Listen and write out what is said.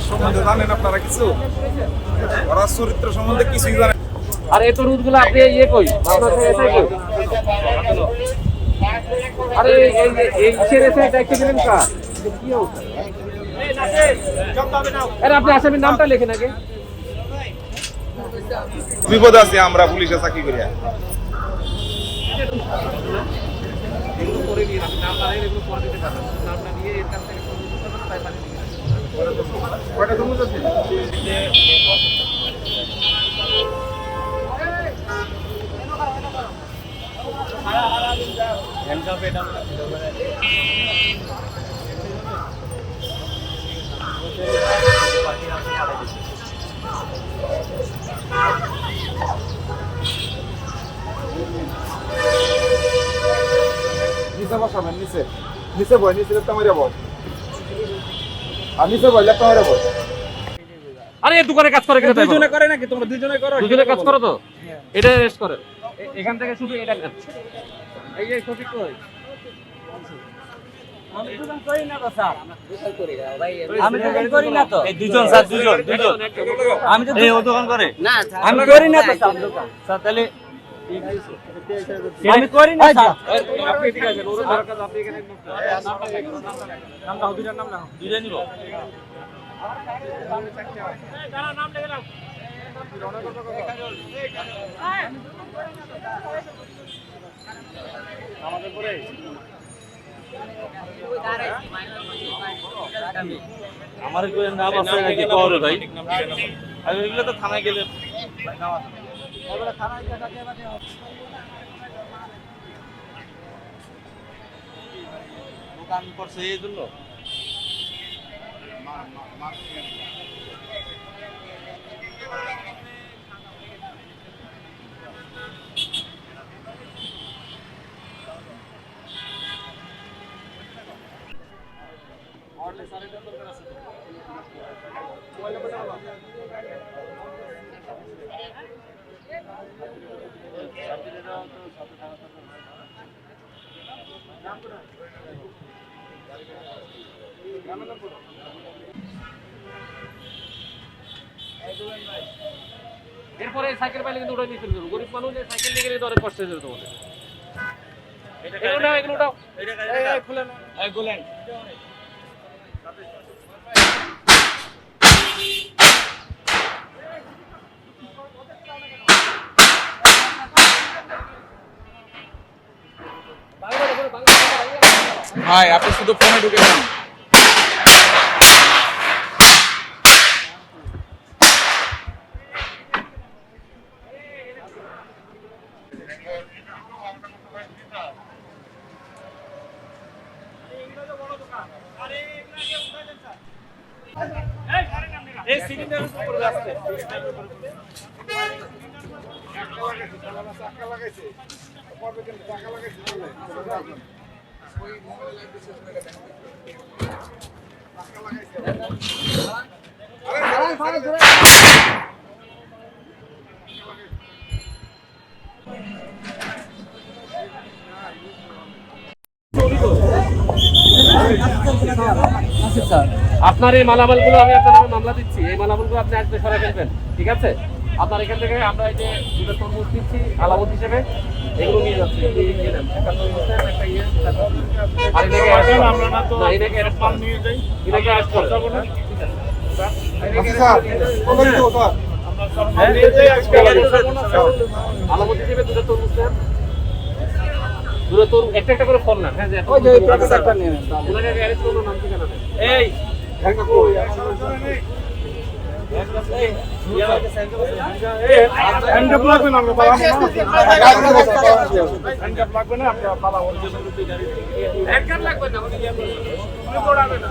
সম্বন্ধে জানেন আপনারা কিছু? ওরা চরিত্র সম্বন্ধে কিছুই জানেন। আর এই তো রুটগুলো আপনি ইয়ে কই আরে এই ছেড়ে সাইড একটা দিলেন কা কি হচ্ছে? আরে আপনি আসামির নামটা লেখেন আগে। বিপদ আছে, আমরা পুলিশে চাকরি করি। এগুলো করে নিয়ে নাম না এগুলো করে দিতে পারবেন। নামটা দিয়ে এর কাছ থেকে তাই পানি কয়টা তুমি যাচ্ছে? হ্যান্ডকাপে এটা নিচে বসাবেন, নিচে নিচে বয়, নিচে লেপটা মারিয়া বয়, আর নিচে বয় লেপটা মারিয়া বয়। আরে এই দোকানে কাজ করে কেন? দুইজনে করে নাকি? তোমরা দুইজনে করো? দুইজনে কাজ করো তো, এটা রেস্ট করে এখান থেকে শুধু এটা নেন। এই যে সঠিক কই আমি দুজন করি না তো স্যার, আমি দুজন করি না তো। এই দুজন স্যার, দুজন আমি তো এই ও দোকান করে না আমি করি না তো স্যার দোকান। স্যার তাহলে আমি করি না স্যার। আপনি ঠিক আছে ওর দরকার আপনি এখানে নামটা দুইটার নাম না দুইটা নিব। নাম লিখে নাও। আমাদের পরে আমার কই নাম আছে নাকি পাওয়ার ভাই? আর এগুলো তো থানায় গেলে দোকান করছে এই জন্য। এরপরে সাইকেল পাইলে কিন্তু উঠাই নিয়ে চলে যাবো। গরিব মানুষ সাইকেল নিয়ে গেলে তো অনেক কষ্ট হয়ে যাবে তোমাদের। এগুলো নাও, এগুলো নাও। খুলে নাও। গোলেন ভাই আপনি শুধু ফোনে ঢুকে যান। এই সিলিন্ডারের উপর আসছে। আপনার এই মালামালগুলো আমি আপনার নামে মামলা দিচ্ছি। এই মালামালগুলো আপনি আজকে সরাই ফেলবেন, ঠিক আছে? আপনার এখান থেকে আমরা এই যে দুটো তরমুজ দিচ্ছি আলামত হিসেবে, এগুলো নিয়ে যাচ্ছি। একটা তরমুজ দেন, একটা ইয়ে, আর এটাকে অ্যারেস্ট করেন। এটাকে অ্যারেস্ট করেন। আলামত হিসেবে দুটো তরমুজ দেন, দুটো তরমুজ একটা একটা করে ফল না। হ্যাঁ, যে একটা নিয়ে নেন। ওনাকে অ্যারেস্ট করুন, নাম ঠিকানা দেন। এই হ্যান্ডকাপ লাগবে না, আমরা পালাবো না। হ্যান্ডকাপ লাগবে না, আমরা পালাবো না। হ্যান্ডকাপ লাগবে না, উনি দৌড়াবে না।